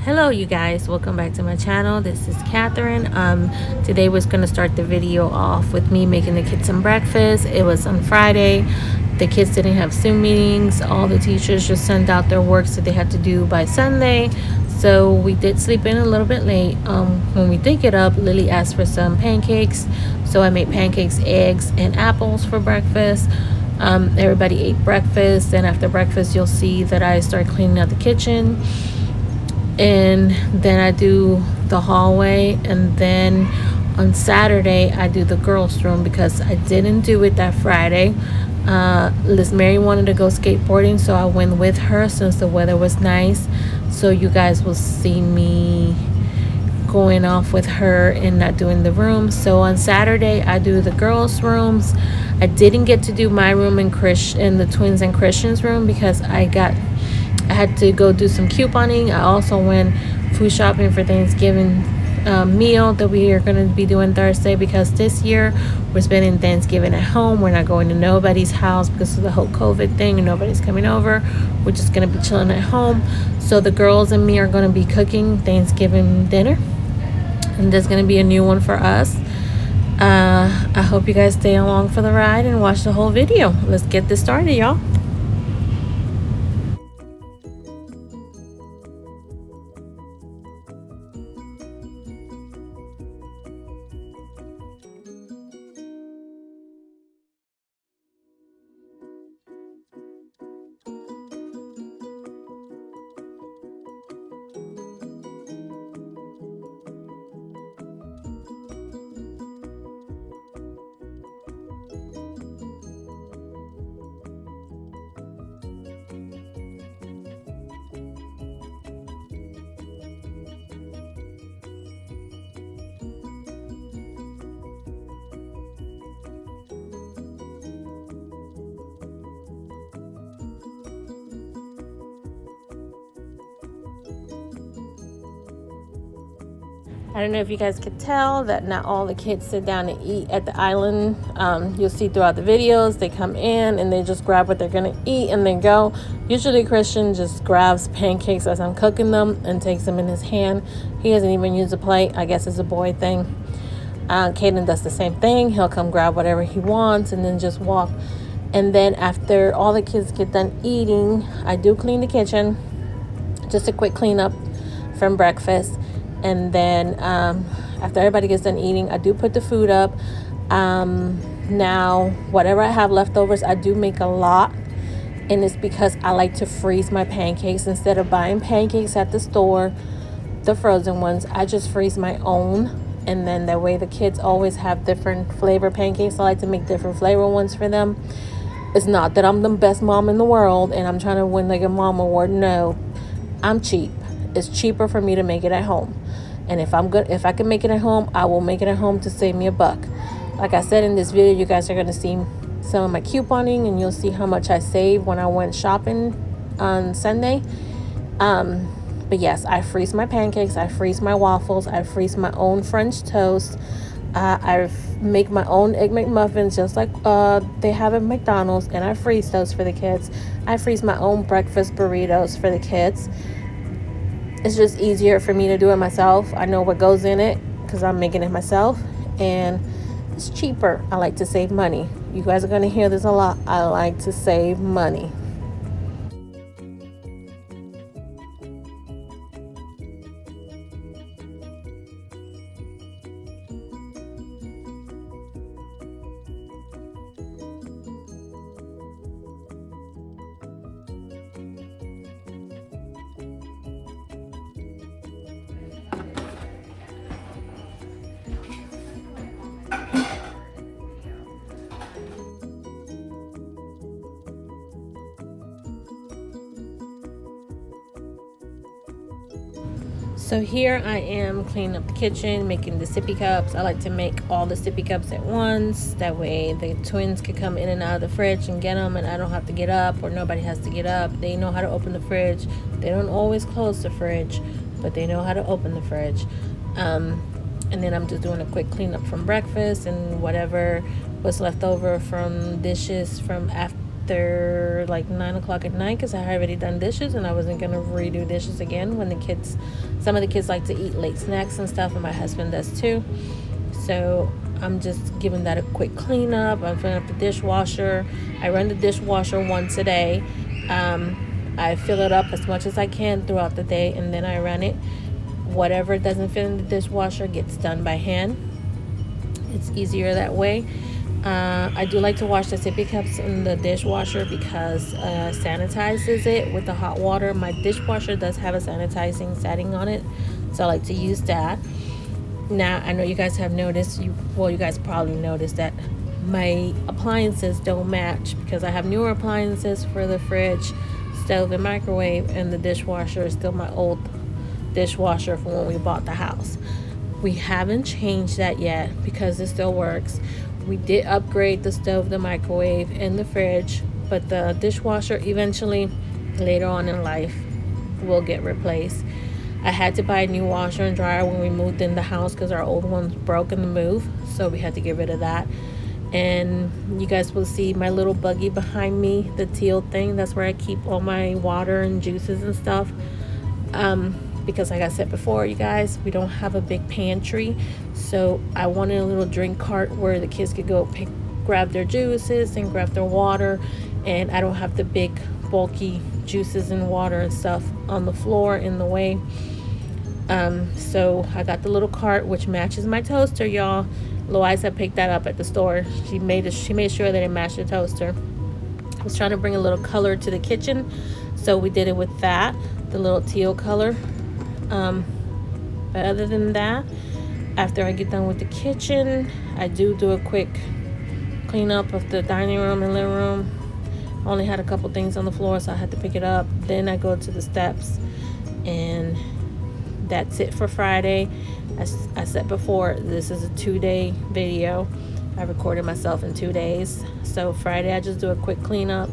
Hello you guys, welcome back to my channel. This is Catherine. Today we're going to start the video off with me making the kids some breakfast. It was on Friday. The kids didn't have Zoom meetings. All the teachers just sent out their works that they had to do by Sunday. So we did sleep in a little bit late. When we did get up, Lily asked for some pancakes. So I made pancakes, eggs, and apples for breakfast. Everybody ate breakfast, and after breakfast you'll see that I start cleaning out the kitchen, and then I do the hallway, and then on Saturday I do the girls' room because I didn't do it that Friday. Liz Mary wanted to go skateboarding, so I went with her since the weather was nice. So you guys will see me going off with her and not doing the rooms. So on Saturday I do the girls' rooms. I didn't get to do my room in the twins and Christian's room because I had to go do some couponing. I also went food shopping for Thanksgiving meal that we are going to be doing Thursday, because this year we're spending Thanksgiving at home. We're not going to nobody's house because of the whole COVID thing, and nobody's coming over. We're just going to be chilling at home. So the girls and me are going to be cooking Thanksgiving dinner, and there's going to be a new one for us. I hope you guys stay along for the ride and watch the whole video. Let's get this started, y'all. I don't know if you guys could tell that not all the kids sit down and eat at the island. You'll see throughout the videos, they come in and they just grab what they're going to eat and then go. Usually Christian just grabs pancakes as I'm cooking them and takes them in his hand. He doesn't even use a plate. I guess it's a boy thing. Caden does the same thing. He'll come grab whatever he wants and then just walk. And then after all the kids get done eating, I do clean the kitchen. Just a quick cleanup from breakfast. And then after everybody gets done eating, I do put the food up. Now, whatever I have leftovers, I do make a lot. And it's because I like to freeze my pancakes. Instead of buying pancakes at the store, the frozen ones, I just freeze my own. And then that way the kids always have different flavor pancakes. I like to make different flavor ones for them. It's not that I'm the best mom in the world and I'm trying to win like a mom award. No, I'm cheap. It's cheaper for me to make it at home. And if I can make it at home, I will make it at home to save me a buck. Like I said in this video, you guys are going to see some of my couponing, and you'll see how much I saved when I went shopping on Sunday. But yes, I freeze my pancakes, I freeze my waffles, I freeze my own French toast. I make my own Egg McMuffins just like they have at McDonald's, and I freeze those for the kids. I freeze my own breakfast burritos for the kids. It's just easier for me to do it myself. I know what goes in it because I'm making it myself, and it's cheaper. I like to save money. You guys are going to hear this a lot. I like to save money. So here I am cleaning up the kitchen, making the sippy cups. I like to make all the sippy cups at once. That way the twins can come in and out of the fridge and get them, and I don't have to get up, or nobody has to get up. They know how to open the fridge. They don't always close the fridge, but they know how to open the fridge. And then I'm just doing a quick cleanup from breakfast and whatever was left over from dishes from after after like 9 o'clock at night because I had already done dishes and I wasn't gonna redo dishes again when some of the kids like to eat late snacks and stuff, and my husband does too. So I'm just giving that a quick cleanup. I'm filling up the dishwasher. I run the dishwasher once a day. I fill it up as much as I can throughout the day, and then I run it. Whatever doesn't fit in the dishwasher gets done by hand. It's easier that way. I do like to wash the sippy cups in the dishwasher because sanitizes it with the hot water. My dishwasher does have a sanitizing setting on it, so I like to use that. Now, I know you guys have noticed, you guys probably noticed that my appliances don't match because I have newer appliances for the fridge, stove, and microwave, and the dishwasher is still my old dishwasher from when we bought the house. We haven't changed that yet because it still works. We did upgrade the stove, the microwave, and the fridge, but the dishwasher eventually, later on in life, will get replaced. I had to buy a new washer and dryer when we moved in the house because our old one broke in the move, so we had to get rid of that. And you guys will see my little buggy behind me, the teal thing. That's where I keep all my water and juices and stuff. Because like I said before, you guys, we don't have a big pantry, so I wanted a little drink cart where the kids could go grab their juices and grab their water, and I don't have the big bulky juices and water and stuff on the floor in the way. So I got the little cart which matches my toaster, y'all. Loiza picked that up at the store. She made sure that it matched the toaster. I was trying to bring a little color to the kitchen, so we did it with that, the little teal color. But other than that, after I get done with the kitchen, I do a quick cleanup of the dining room and living room. I only had a couple things on the floor, so I had to pick it up. Then I go to the steps, and that's it for Friday. As I said before, this is a 2-day video. I recorded myself in 2 days. So Friday I just do a quick cleanup,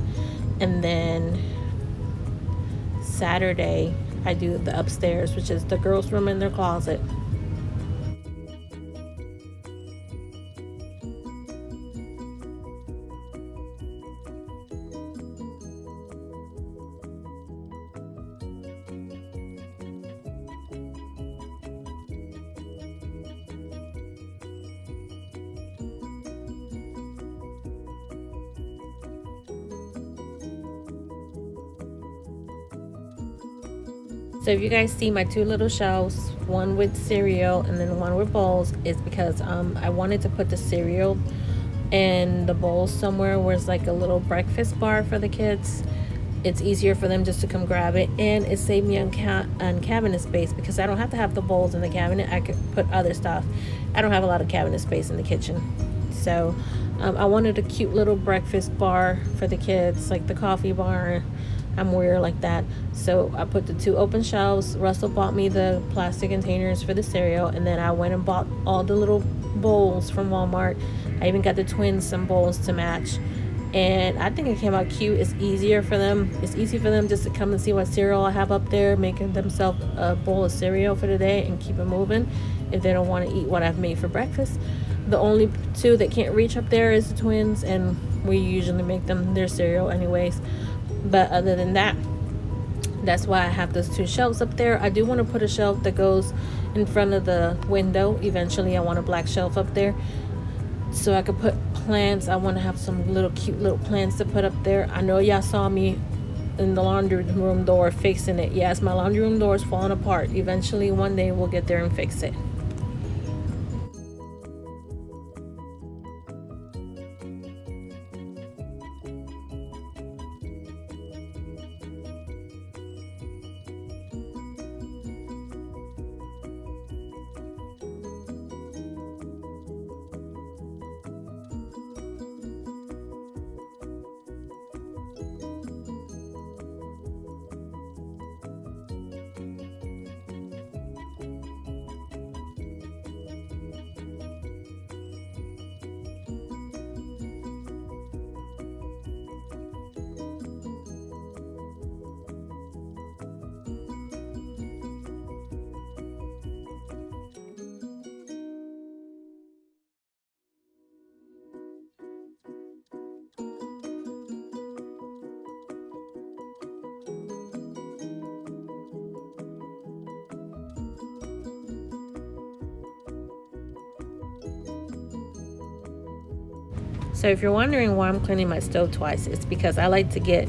and then Saturday I do the upstairs, which is the girls' room and their closet. So if you guys see my 2 little shelves, one with cereal and then one with bowls, is because I wanted to put the cereal and the bowls somewhere where it's like a little breakfast bar for the kids. It's easier for them just to come grab it, and it saved me on cabinet space because I don't have to have the bowls in the cabinet. I could put other stuff. I don't have a lot of cabinet space in the kitchen. So I wanted a cute little breakfast bar for the kids, like the coffee bar. I'm weird like that. So I put the 2 open shelves. Russell bought me the plastic containers for the cereal, and then I went and bought all the little bowls from Walmart. I even got the twins some bowls to match, and I think it came out cute. It's easier for them. It's easy for them just to come and see what cereal I have up there, making themselves a bowl of cereal for the day and keep it moving if they don't want to eat what I've made for breakfast. The only 2 that can't reach up there is the twins, and we usually make them their cereal anyways. But other than that, that's why I have those 2 shelves up there. I do want to put a shelf that goes in front of the window. Eventually I want a black shelf up there so I could put plants. I want to have some little cute little plants to put up there. I know y'all saw me in the laundry room door fixing it. Yes, my laundry room door is falling apart. Eventually one day we'll get there and fix it. So if you're wondering why I'm cleaning my stove twice, it's because I like to get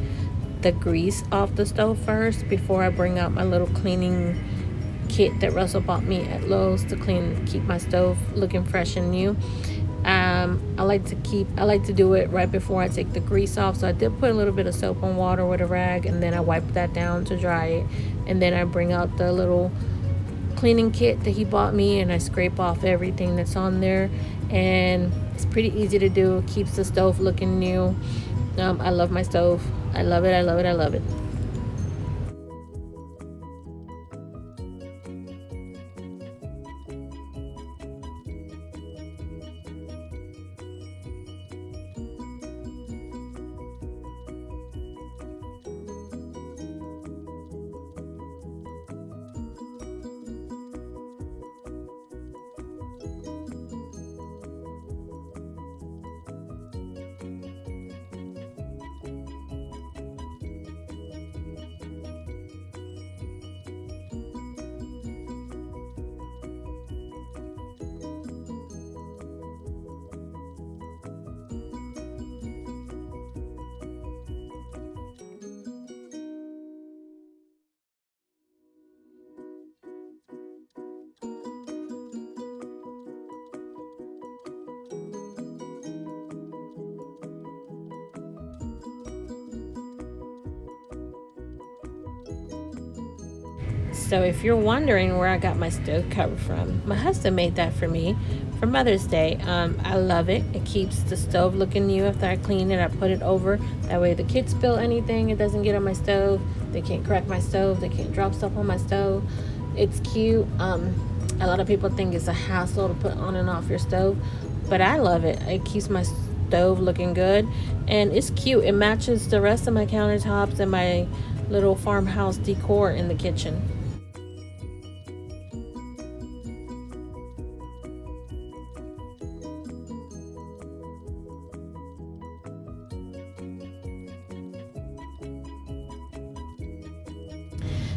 the grease off the stove first before I bring out my little cleaning kit that Russell bought me at Lowe's to keep my stove looking fresh and new. I like to do it right before I take the grease off. So I did put a little bit of soap and water with a rag, and then I wipe that down to dry it, and then I bring out the little cleaning kit that he bought me, and I scrape off everything that's on there, and it's pretty easy to do. It keeps the stove looking new. I love my stove. I love it. I love it. I love it. So if you're wondering where I got my stove cover from, my husband made that for me for Mother's Day. I love it. It keeps the stove looking new after I clean it. I put it over. That way the kids spill anything, it doesn't get on my stove. They can't crack my stove. They can't drop stuff on my stove. It's cute. A lot of people think it's a hassle to put on and off your stove, but I love it. It keeps my stove looking good, and it's cute. It matches the rest of my countertops and my little farmhouse decor in the kitchen.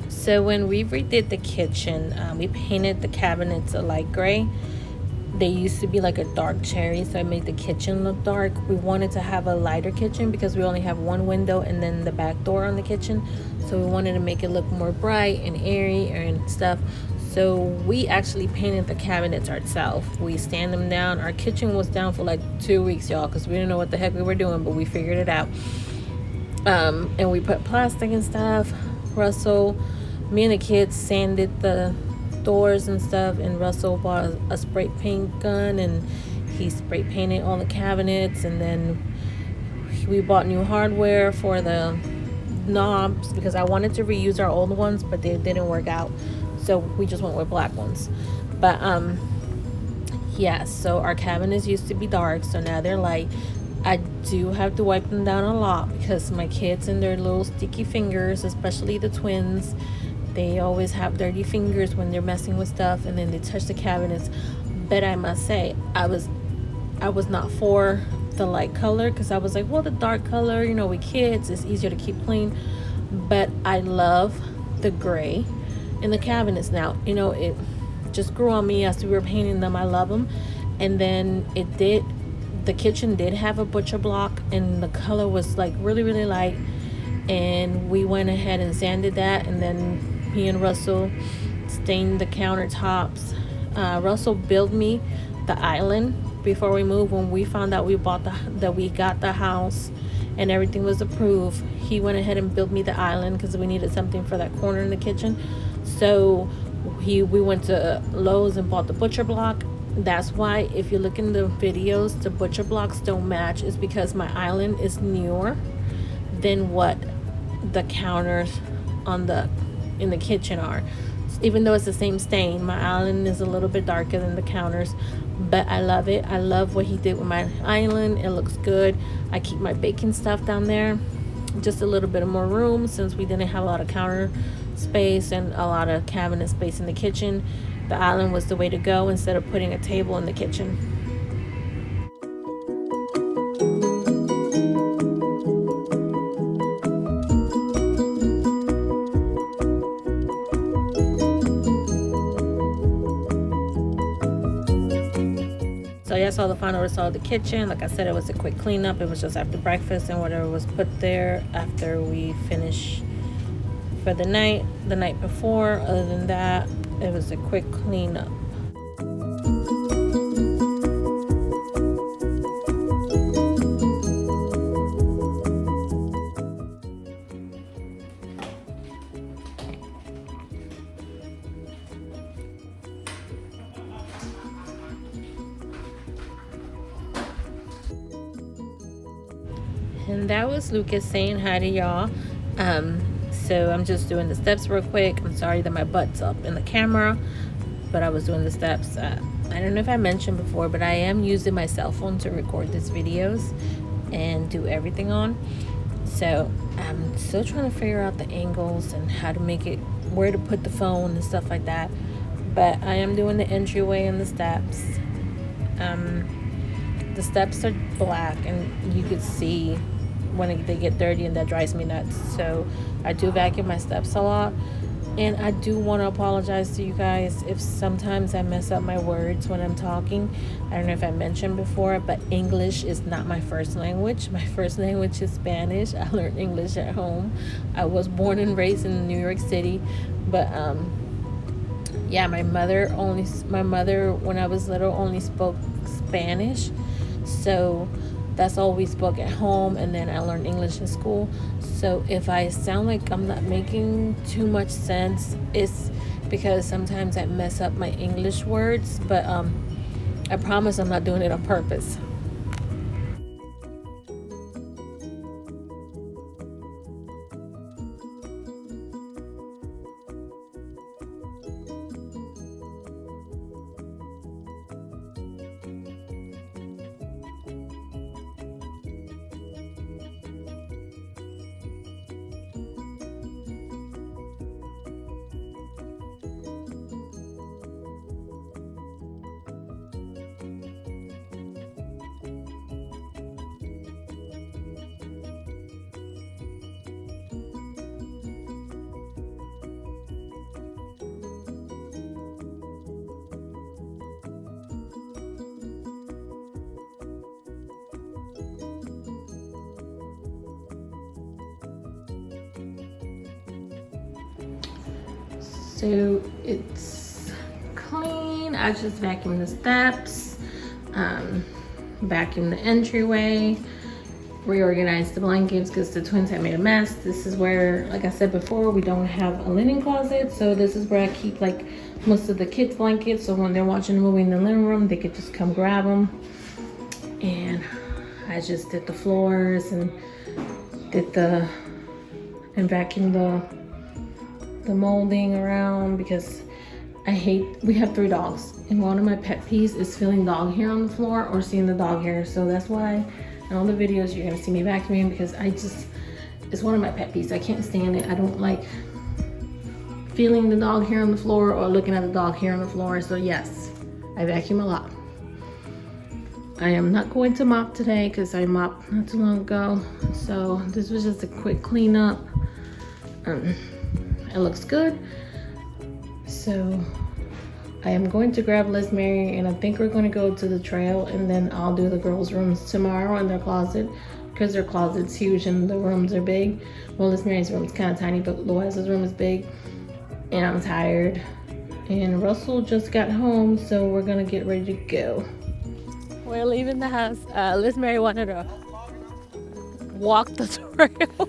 So when we redid the kitchen, we painted the cabinets a light gray. They used to be like a dark cherry, so I made the kitchen look dark. We wanted to have a lighter kitchen because we only have one window and then the back door on the kitchen. So we wanted to make it look more bright and airy and stuff. So we actually painted the cabinets ourselves. We sanded them down. Our kitchen was down for like 2 weeks, y'all, because we didn't know what the heck we were doing, but we figured it out. And we put plastic and stuff. Me and the kids sanded the doors and stuff, and Russell bought a spray paint gun and he spray painted all the cabinets, and then we bought new hardware for the knobs because I wanted to reuse our old ones, but they didn't work out, so we just went with black ones. But yeah, so our cabinets used to be dark, so now they're light. I do have to wipe them down a lot because my kids and their little sticky fingers, especially the twins, they always have dirty fingers when they're messing with stuff, and then they touch the cabinets. But I must say, I was not for the light color because I was like, well, the dark color, you know, with kids, it's easier to keep clean. But I love the gray in the cabinets now. You know, it just grew on me as we were painting them. I love them. And then the kitchen did have a butcher block, and the color was like really, really light. And we went ahead and sanded that, and then me and Russell stained the countertops. Russell built me the island before we moved. When we found out we got the house and everything was approved, he went ahead and built me the island because we needed something for that corner in the kitchen. So we went to Lowe's and bought the butcher block. That's why if you look in the videos, the butcher blocks don't match. It's because my island is newer than what the counters in the kitchen are. Even though it's the same stain, my island is a little bit darker than the counters, but I love it. I love what he did with my island. It looks good. I keep my baking stuff down there, just a little bit of more room since we didn't have a lot of counter space and a lot of cabinet space in the kitchen. The island was the way to go instead of putting a table in the kitchen. So guys saw the final result of the kitchen. Like I said, it was a quick cleanup. It was just after breakfast and whatever was put there after we finished for the night before. Other than that, it was a quick cleanup. And that was Lucas saying hi to y'all. So I'm just doing the steps real quick. I'm sorry that my butt's up in the camera, but I was doing the steps. I don't know if I mentioned before, but I am using my cell phone to record these videos and do everything on. So I'm still trying to figure out the angles and how to make it, where to put the phone and stuff like that. But I am doing the entryway and the steps. The steps are black and you could see when they get dirty, and that drives me nuts. So I do vacuum my steps a lot. And I do want to apologize to you guys if sometimes I mess up my words when I'm talking. I don't know if I mentioned before, but English is not my first language. My first language is Spanish. I learned English at home. I was born and raised in New York City, but yeah, my mother when I was little only spoke Spanish, so that's all we spoke at home, and then I learned English in school. So if I sound like I'm not making too much sense, it's because sometimes I mess up my English words, but I promise I'm not doing it on purpose. So it's clean. I just vacuumed the steps, vacuumed the entryway, reorganized the blankets because the twins had made a mess. This is where, like I said before, we don't have a linen closet, so this is where I keep like most of the kids' blankets, so when they're watching a movie in the living room, they could just come grab them. And I just did the floors and vacuumed the molding around because we have 3 dogs, and one of my pet peeves is feeling dog hair on the floor or seeing the dog hair. So that's why in all the videos you're gonna see me vacuuming, because it's one of my pet peeves. I can't stand it. I don't like feeling the dog hair on the floor or looking at the dog hair on the floor. So yes, I vacuum a lot. I am not going to mop today because I mopped not too long ago. So this was just a quick cleanup. It looks good. So I am going to grab Liz Mary, and I think we're going to go to the trail, and then I'll do the girls' rooms tomorrow in their closet because their closet's huge and the rooms are big. Well, Liz Mary's room is kind of tiny, but Louisa's room is big, and I'm tired. And Russell just got home, so we're gonna get ready to go. We're leaving the house. Liz Mary wanted to walk the trail.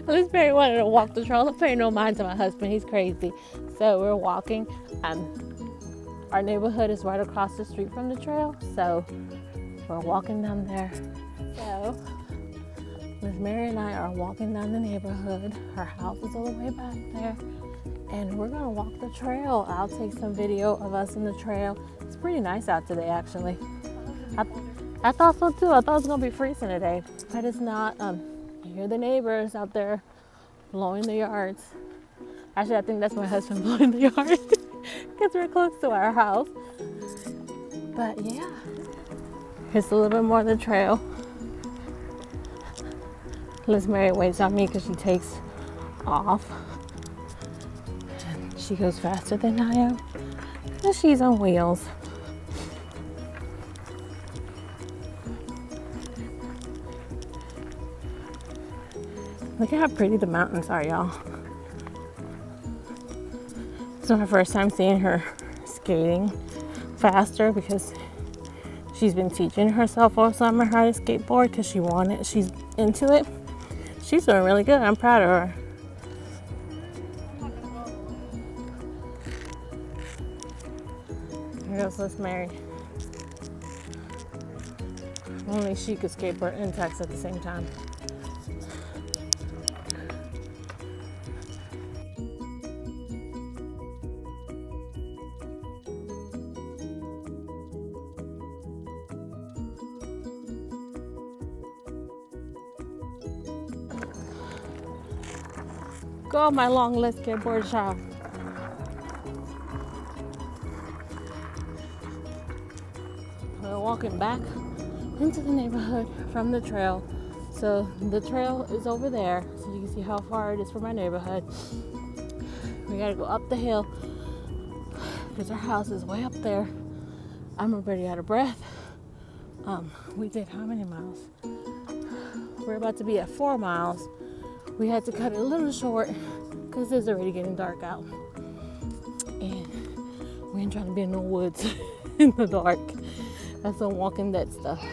Liz Mary wanted to walk the trail. Don't pay no mind to my husband. He's crazy. So we're walking. Our neighborhood is right across the street from the trail, so we're walking down there. So Liz Mary and I are walking down the neighborhood. Her house is all the way back there, and we're gonna walk the trail. I'll take some video of us in the trail. It's pretty nice out today, actually. I thought so too. I thought it was gonna be freezing today, but it's not. You hear the neighbors out there blowing the yards. Actually, I think that's my husband blowing the yard because we're close to our house. But yeah, here's a little bit more of the trail. Liz Mary waits on me because she takes off. And she goes faster than I am because she's on wheels. Look at how pretty the mountains are, y'all. It's not my first time seeing her skating faster because she's been teaching herself all summer how to skateboard because she's into it. She's doing really good. I'm proud of her. Here goes Liz Mary. Only she could skateboard and text at the same time. Go, my long leg skateboard shop. We're walking back into the neighborhood from the trail. So the trail is over there, so you can see how far it is from our neighborhood. We gotta go up the hill because our house is way up there. I'm already out of breath. We did how many miles? We're about to be at 4 miles. We had to cut it a little short because it's already getting dark out. And we ain't trying to be in the woods in the dark. That's some Walking Dead stuff.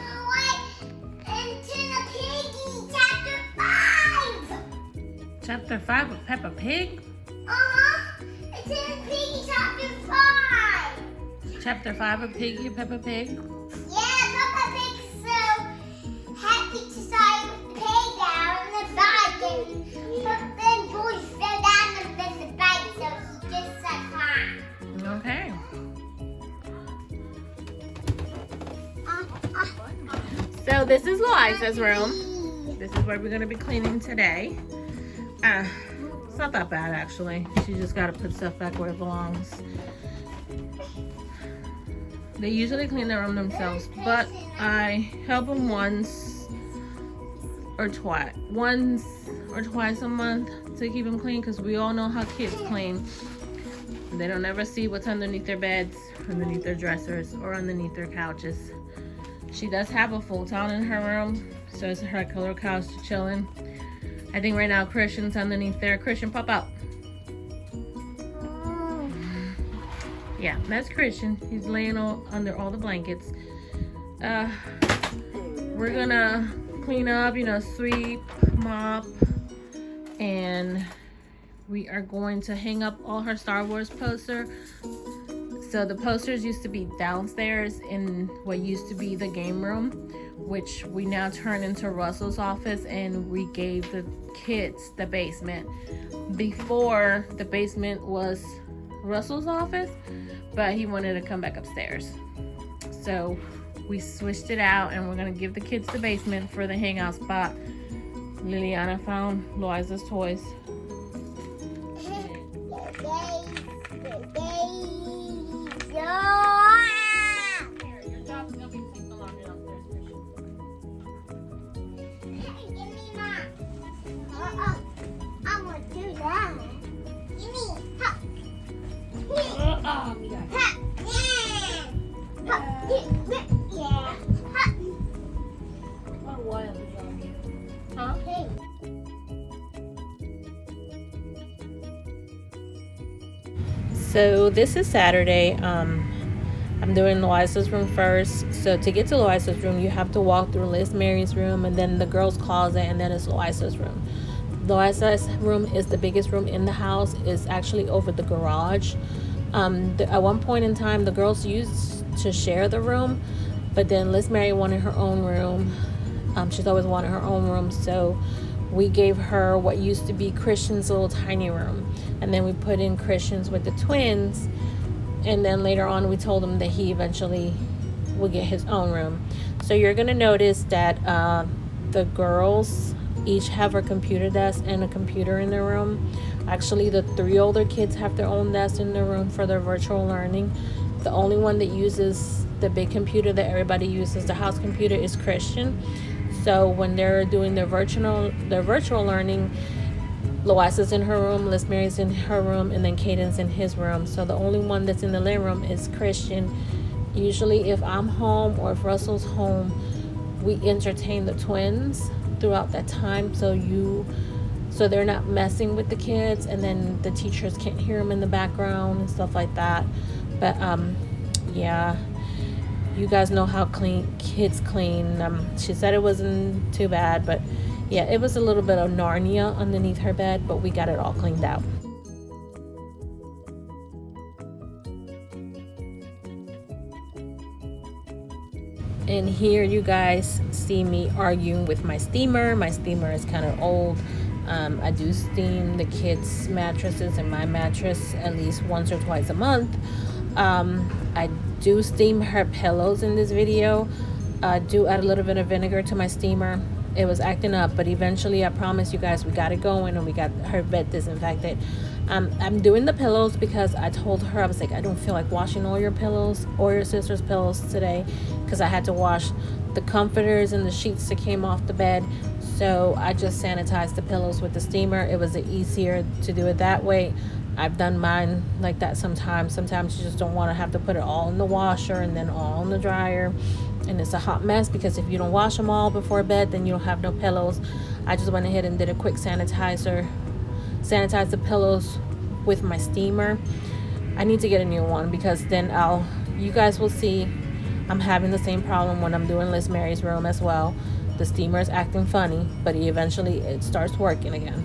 Chapter 5 of Peppa Pig? It's in Piggy Chapter 5. Chapter 5 of Peppa Pig? Yeah, Peppa Pig's so happy to start with the playground and the bike, but then boys fell down and then the bike, so he just said fine. Okay. So this is Liza's room. This is where we're going to be cleaning today. It's not that bad actually. She just got to put stuff back where it belongs. They usually clean their room themselves, but I help them once or twice a month to keep them clean, because we all know how kids clean. They don't ever see what's underneath their beds, underneath their dressers, or underneath their couches. She does have a futon in her room, so it's her little couch to chill in. I think right now Christian's underneath there. Christian, pop out. Yeah, that's Christian. He's laying under all the blankets. We're gonna clean up, sweep, mop, and we are going to hang up all her Star Wars poster. So the posters used to be downstairs in what used to be the game room, which we now turn into Russell's office, and we gave the kids the basement. Before, the basement was Russell's office, but he wanted to come back upstairs. So we switched it out, and we're gonna give the kids the basement for the hangout spot. Liliana found Liza's toys. So this is Saturday. I'm doing Loisa's room first. So to get to Loisa's room, you have to walk through Liz Mary's room, and then the girls' closet, and then it's Loisa's room. Loisa's room is the biggest room in the house. It's actually over the garage. At one point in time, the girls used to share the room, but then Liz Mary wanted her own room. She's always wanted her own room, so we gave her what used to be Christian's little tiny room, and then we put in Christian's with the twins, and then later on we told him that he eventually will get his own room. So you're gonna notice that the girls each have a computer desk and a computer in their room. Actually, the 3 older kids have their own desk in their room for their virtual learning. The only one that uses the big computer that everybody uses, the house computer, is Christian. So when they're doing their virtual learning, Loisa's in her room, Liz Mary's in her room, and then Caden's in his room. So the only one that's in the living room is Christian. Usually if I'm home or if Russell's home, we entertain the twins throughout that time. So you so they're not messing with the kids, and then the teachers can't hear them in the background and stuff like that. But yeah, you guys know how clean kids clean. She said it wasn't too bad, but yeah, it was a little bit of Narnia underneath her bed, but we got it all cleaned out. And here you guys see me arguing with my steamer. My steamer is kind of old. I do steam the kids' mattresses and my mattress at least once or twice a month. I do steam her pillows in this video. I do add a little bit of vinegar to my steamer. It was acting up, but eventually I promise you guys we got it going and we got her bed disinfected. I'm doing the pillows because I told her, I was like, I don't feel like washing all your pillows or your sister's pillows today, because I had to wash the comforters and the sheets that came off the bed. So I just sanitized the pillows with the steamer. It was easier to do it that way. I've done mine like that sometimes. Sometimes you just don't want to have to put it all in the washer and then all in the dryer. And it's a hot mess because if you don't wash them all before bed, then you don't have no pillows. I just went ahead and did a quick sanitize the pillows with my steamer. I need to get a new one because then you guys will see I'm having the same problem when I'm doing Liz Mary's room as well. The steamer is acting funny, but eventually it starts working again.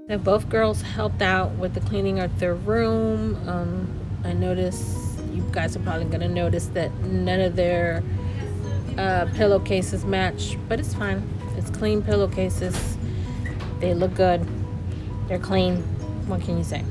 Now, both girls helped out with the cleaning of their room. I noticed, you guys are probably going to notice that none of their pillowcases match, but it's fine. It's clean pillowcases. They look good. They're clean. What can you say?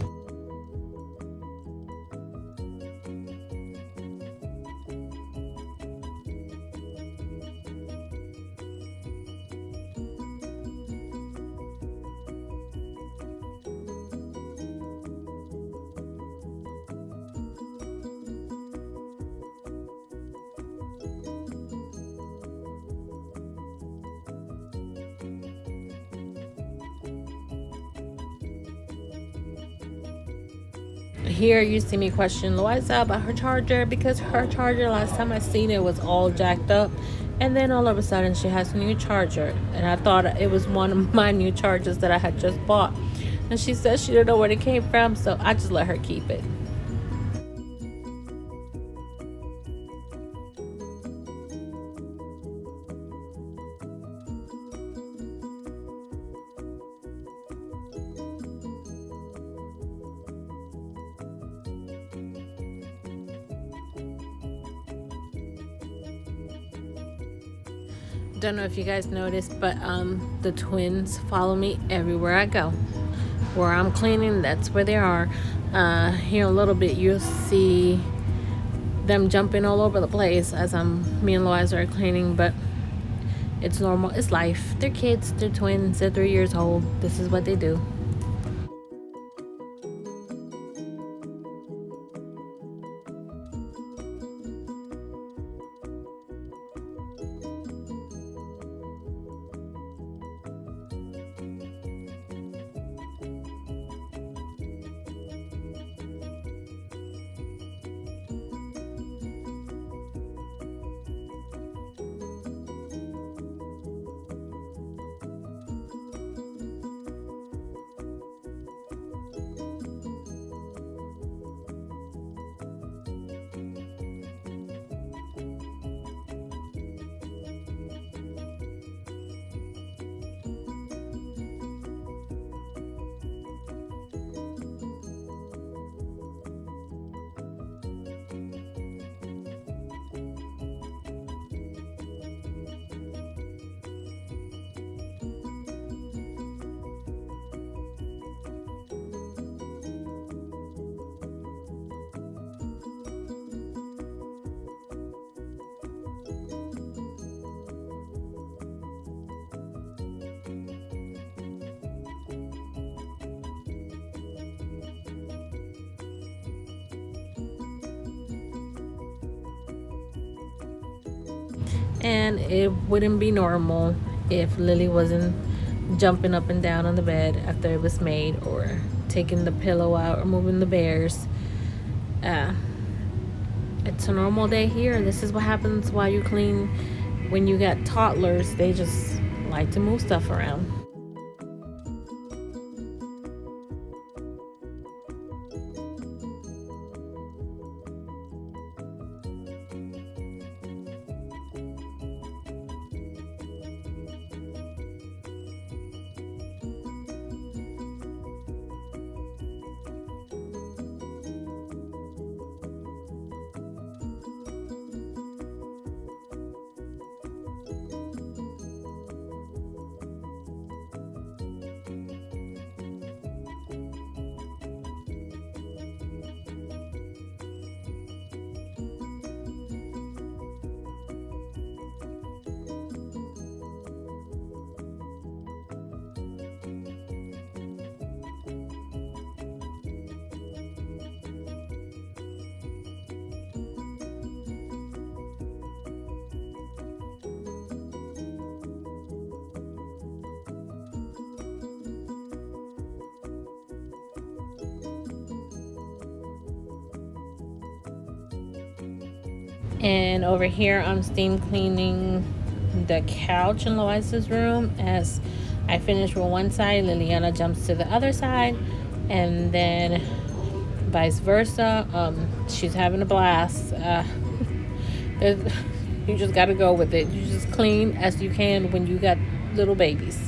Here you see me question Louisa about her charger, because her charger, last time I seen it, was all jacked up, and then all of a sudden she has a new charger, and I thought it was one of my new chargers that I had just bought, and she said she didn't know where it came from, so I just let her keep it. Don't know if you guys noticed, but the twins follow me everywhere I go. Where I'm cleaning, that's where they are. Here in a little bit you'll see them jumping all over the place as me and Louisa are cleaning, but it's normal. It's life. They're kids, they're twins, they're 3 years old. This is what they do. And it wouldn't be normal if Lily wasn't jumping up and down on the bed after it was made, or taking the pillow out, or moving the bears. It's a normal day here. This is what happens while you clean. When you got toddlers, they just like to move stuff around. And over here, I'm steam cleaning the couch in Loisa's room. As I finish with one side, Liliana jumps to the other side, and then vice versa. She's having a blast. You just gotta go with it. You just clean as you can when you got little babies.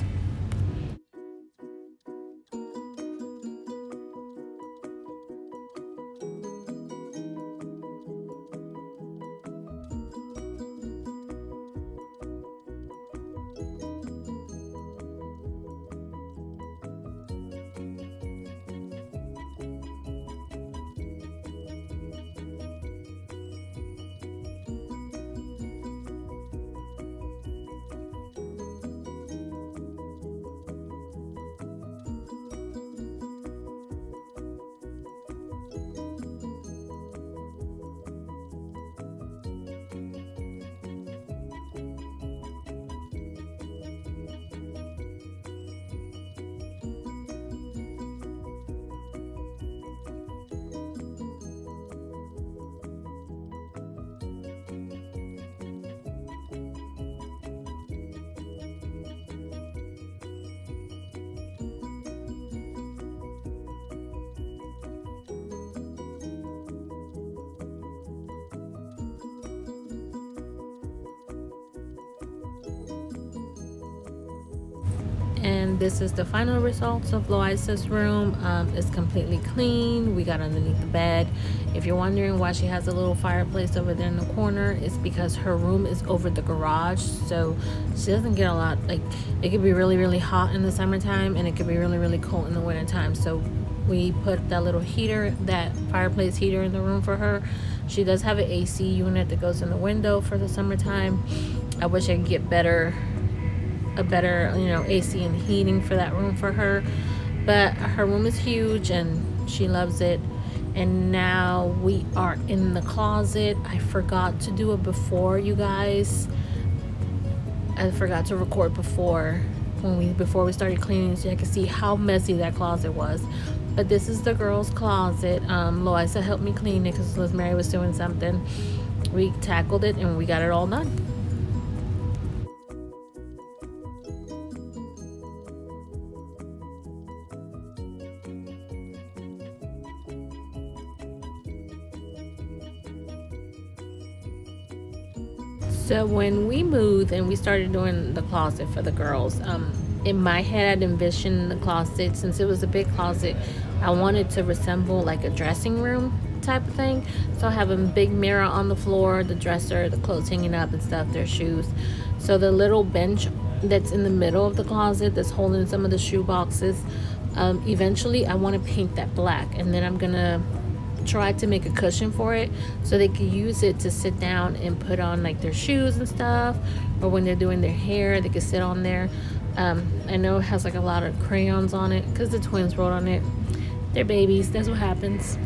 And this is the final results of Loisa's room. It's completely clean. We got underneath the bed. If you're wondering why she has a little fireplace over there in the corner, it's because her room is over the garage, so she doesn't get a lot. Like, it could be really hot in the summertime, and it could be really cold in the wintertime. So we put that little heater, that fireplace heater, in the room for her. She does have an AC unit that goes in the window for the summertime. I wish I could get a better AC and heating for that room for her, but her room is huge and she loves it. And now we are in the closet. I forgot to do it before, you guys. I forgot to record before we started cleaning, so I could see how messy that closet was. But this is the girls' closet. Loisa helped me clean it because Liz Mary was doing something. We tackled it and we got it all done. So when we moved and we started doing the closet for the girls, in my head I'd envisioned the closet, since it was a big closet, I wanted to resemble like a dressing room type of thing. So I have a big mirror on the floor, the dresser, the clothes hanging up and stuff, their shoes. So the little bench that's in the middle of the closet that's holding some of the shoe boxes, eventually I want to paint that black, and then I'm gonna try to make a cushion for it so they can use it to sit down and put on like their shoes and stuff, or when they're doing their hair they can sit on there. I know it has like a lot of crayons on it because the twins wrote on it. They're babies, that's what happens.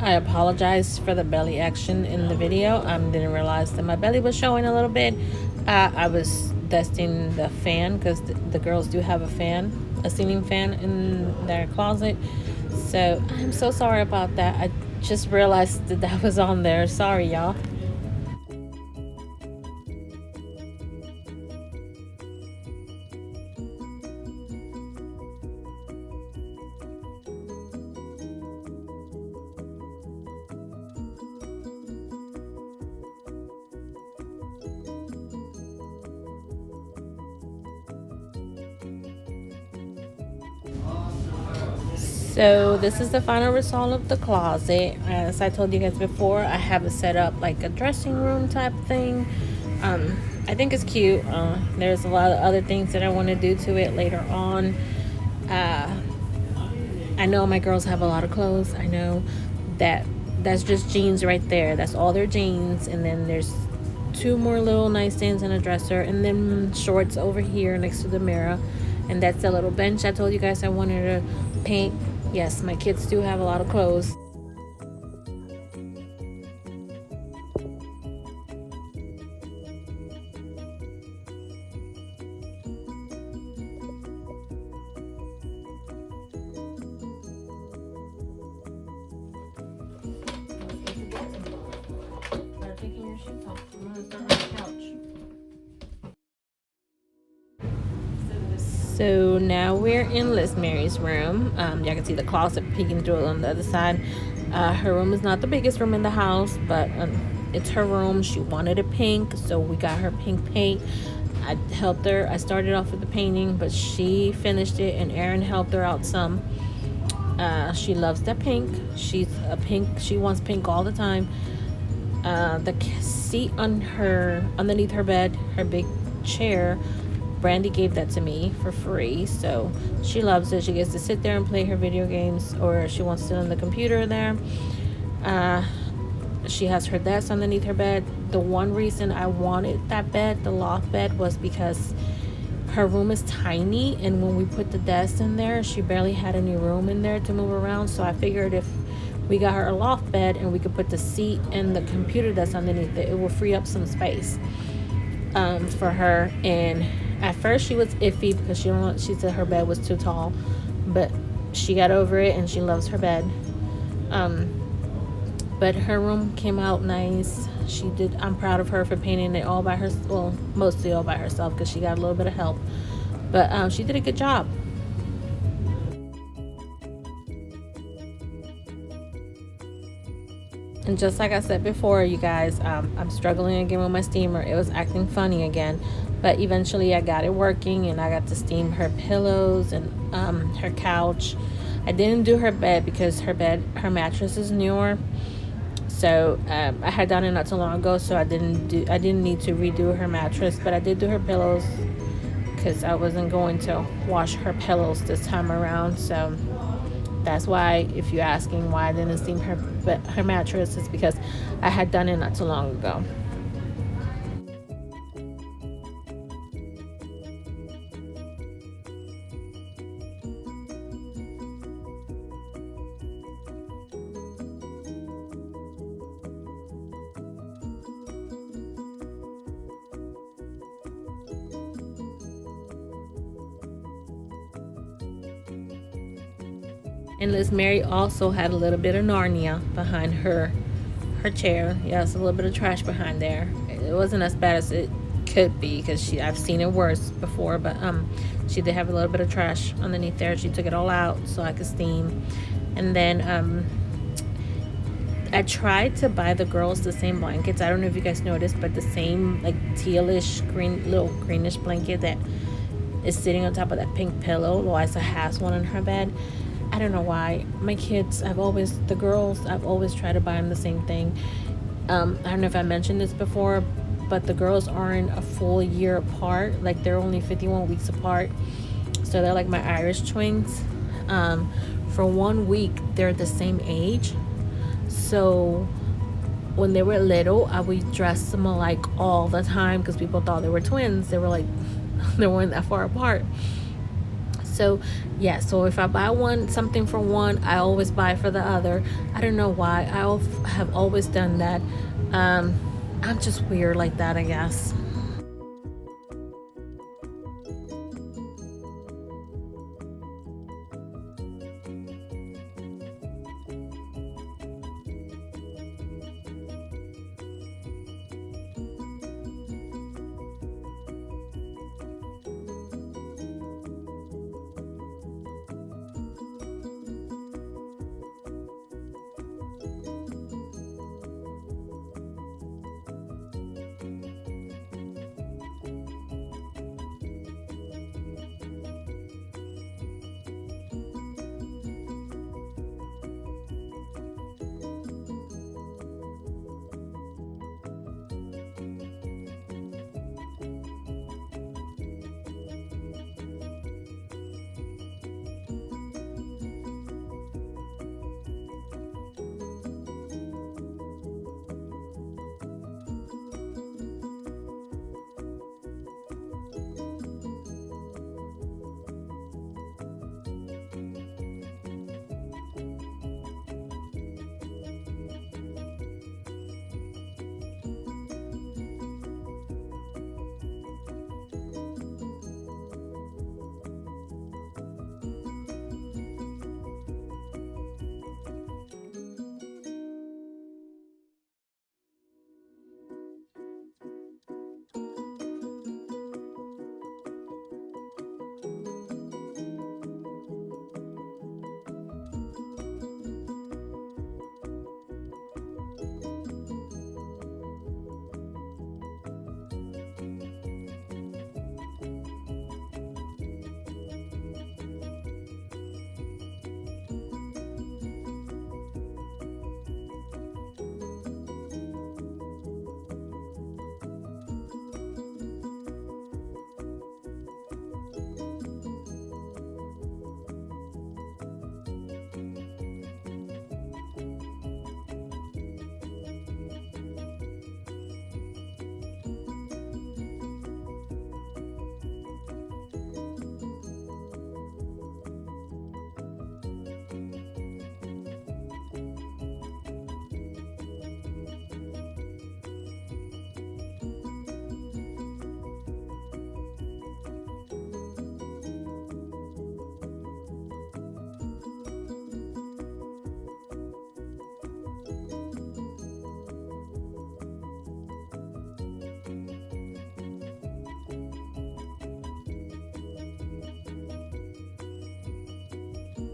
I apologize for the belly action in the video. Didn't realize that my belly was showing a little bit. I was dusting the fan because the girls do have a fan, a ceiling fan in their closet. So I'm so sorry about that. I just realized that that was on there. Sorry, y'all. So this is the final result of the closet. As I told you guys before, I have it set up like a dressing room type thing. I think it's cute. There's a lot of other things that I want to do to it later on. I know my girls have a lot of clothes. I know that that's just jeans right there. That's all their jeans. And then there's 2 more little nightstands and a dresser, and then shorts over here next to the mirror. And that's the little bench I told you guys I wanted to paint. Yes, my kids do have a lot of clothes. So now we're in Liz Mary's room. Y'all can see the closet peeking through on the other side. Her room is not the biggest room in the house, but it's her room. She wanted it pink, so we got her pink paint. I helped her. I started off with the painting, but she finished it, and Erin helped her out some. She loves the pink. She wants pink all the time. The seat underneath her bed, her big chair, Brandy gave that to me for free, so she loves it. She gets to sit there and play her video games, or she wants to sit on the computer there. She has her desk underneath her bed. The one reason I wanted that bed, the loft bed, was because her room is tiny, and when we put the desk in there, she barely had any room in there to move around. So I figured if we got her a loft bed and we could put the seat and the computer desk underneath it, it will free up some space for her. And at first she was iffy because she said her bed was too tall, but she got over it and she loves her bed. But her room came out nice. I'm proud of her for painting it all by herself. Well, mostly all by herself because she got a little bit of help, but she did a good job. And just like I said before, you guys, I'm struggling again with my steamer. It was acting funny again, but eventually I got it working, and I got to steam her pillows and her couch. I didn't do her bed because her mattress is newer, so I had done it not too long ago, so I didn't need to redo her mattress, but I did do her pillows because I wasn't going to wash her pillows this time around. So that's why, if you're asking why I didn't steam her mattress, is because I had done it not too long ago. And Liz Mary also had a little bit of Narnia behind her chair. Yes, a little bit of trash behind there. It wasn't as bad as it could be because I've seen it worse before, but she did have a little bit of trash underneath there. She took it all out so I could steam. And then I tried to buy the girls the same blankets. I don't know if you guys noticed, but the same like tealish little greenish blanket that is sitting on top of that pink pillow. Loisa has one on her bed. I don't know why. My kids, I've always tried to buy them the same thing. I don't know if I mentioned this before, but the girls aren't a full year apart. Like, they're only 51 weeks apart. So they're like my Irish twins. For 1 week, they're the same age. So when they were little, I would dress them alike all the time because people thought they were twins. They were like, they weren't that far apart. So yeah, so if I buy something for one, I always buy for the other. I don't know why. Have always done that. I'm just weird like that, I guess.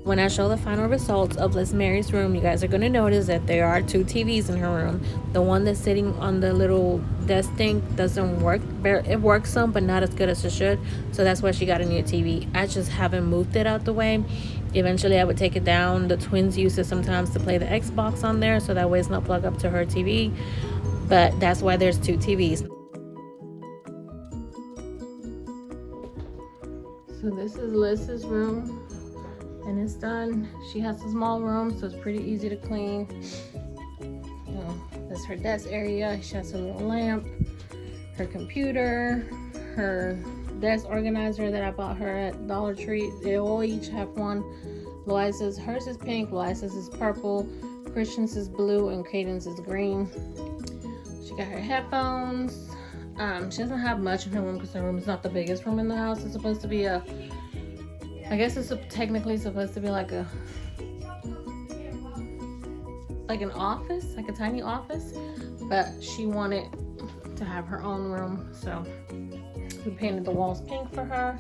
When I show the final results of Liz Mary's room, you guys are going to notice that there are 2 TVs in her room. The one that's sitting on the little desk thing doesn't work. It works some, but not as good as it should. So that's why she got a new TV. I just haven't moved it out the way. Eventually, I would take it down. The twins use it sometimes to play the Xbox on there, so that way it's not plugged up to her TV. But that's why there's 2 TVs. So this is Liz's room. And it's done. She has a small room, so it's pretty easy to clean. That's her desk area. She has a little lamp, her computer, her desk organizer that I bought her at Dollar Tree. They all each have one. Hers is pink, Loisa's is purple, Christian's is blue, and Caden's is green. She got her headphones. She doesn't have much in her room because her room is not the biggest room in the house. It's supposed to be I guess it's technically supposed to be like an office, like a tiny office, but she wanted to have her own room, so we painted the walls pink for her.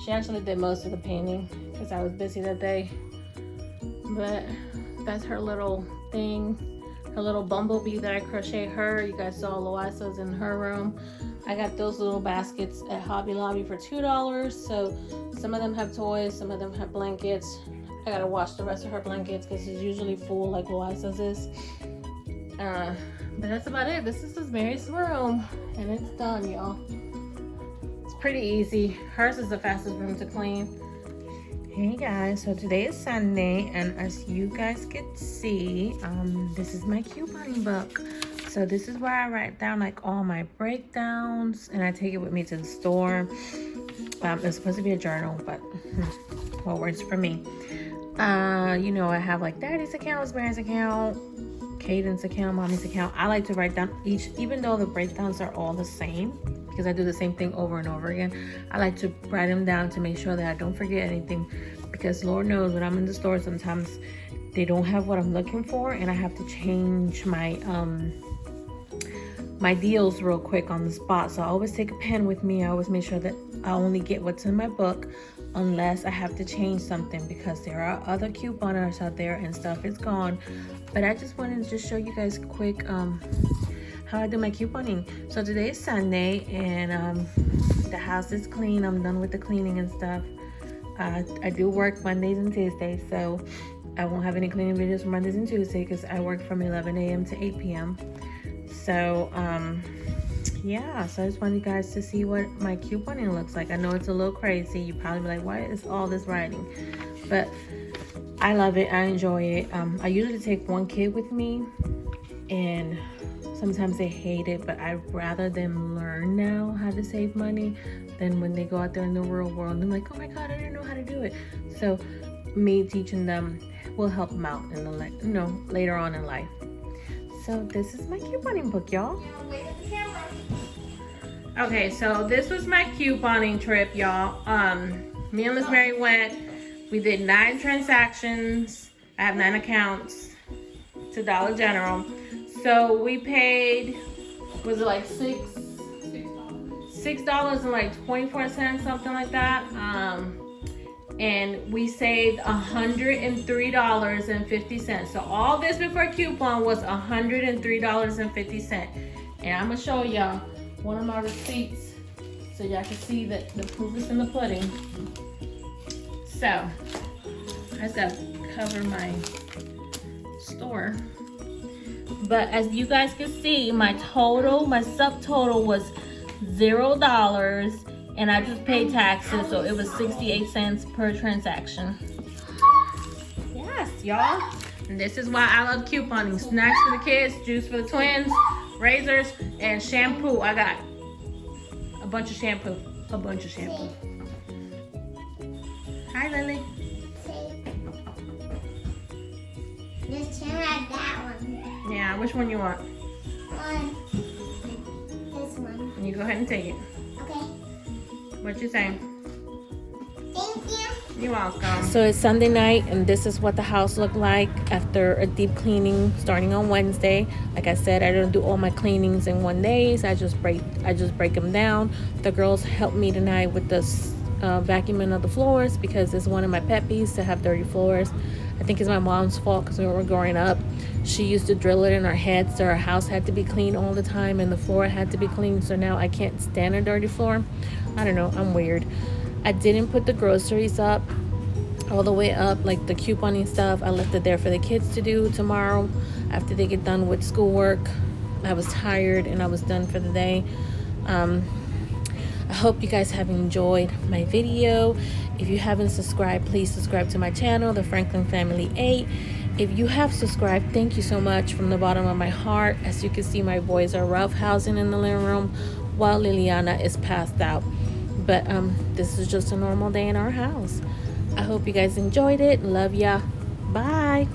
She actually did most of the painting because I was busy that day, but that's her little thing, her little bumblebee that I crocheted her. You guys saw Loisa's in her room. I got those little baskets at Hobby Lobby for $2. So some of them have toys, some of them have blankets. I gotta wash the rest of her blankets because it's usually full like Loisa's is. But that's about it. This is Mary's room and it's done, y'all. It's pretty easy. Hers is the fastest room to clean. Hey guys, so today is Sunday, and as you guys can see, this is my coupon book. So this is where I write down like all my breakdowns, and I take it with me to the store. It's supposed to be a journal, but what works for me. You know, I have like Daddy's account, Mary's account, Caden's account, Mommy's account. I like to write down each, even though the breakdowns are all the same, because I do the same thing over and over again. I like to write them down to make sure that I don't forget anything, because Lord knows when I'm in the store, sometimes they don't have what I'm looking for, and I have to change my my deals real quick on the spot. So I always take a pen with me. I always make sure that I only get what's in my book unless I have to change something, because there are other couponers out there and stuff is gone. But I just wanted to just show you guys quick how I do my couponing. So today is Sunday, and the house is clean. I'm done with the cleaning and stuff. I do work Mondays and Tuesdays, so I won't have any cleaning videos for Mondays and Tuesdays because I work from 11 a.m. to 8 p.m. So yeah, so I just wanted you guys to see what my couponing looks like. I know it's a little crazy. You probably be like, why is all this writing? But I love it. I enjoy it. I usually take one kid with me, and sometimes they hate it, but I'd rather them learn now how to save money than when they go out there in the real world and they're like, oh my God, I didn't know how to do it. So me teaching them will help them out in the later on in life. So this is my couponing book, y'all. Okay, so this was my couponing trip, y'all. Me and Miss Mary went. We did 9 transactions. I have 9 accounts to Dollar General. So we paid, was it like $6.24, something like that. And we saved $103.50. So all this before coupon was $103.50. And I'm gonna show y'all one of my receipts so y'all can see that the proof is in the pudding. So I just gotta cover my store. But as you guys can see, my subtotal was $0, and I just paid taxes, so it was 68 cents per transaction. Yes, y'all. And this is why I love couponing. Snacks for the kids, juice for the twins, razors, and shampoo. I got a bunch of shampoo. Hi, Lily. Just turn like that one. Yeah, which one you want? This one. You go ahead and take it. Okay. What you saying? Thank you. You're welcome. So it's Sunday night, and this is what the house looked like after a deep cleaning starting on Wednesday. Like I said, I don't do all my cleanings in one day. I just break them down. The girls helped me tonight with this vacuuming of the floors, because it's one of my pet peeves to have dirty floors. I think it's my mom's fault, because when we were growing up, she used to drill it in our heads, so our house had to be clean all the time and the floor had to be clean. So now I can't stand a dirty floor. I don't know, I'm weird. I didn't put the groceries up all the way up, like the couponing stuff. I left it there for the kids to do tomorrow after they get done with schoolwork. I was tired and I was done for the day. I hope you guys have enjoyed my video. If you haven't subscribed, please subscribe to my channel, The Franklin Family 8. If you have subscribed, thank you so much from the bottom of my heart. As you can see, my boys are roughhousing in the living room while Liliana is passed out. But this is just a normal day in our house. I hope you guys enjoyed it. Love ya. Bye.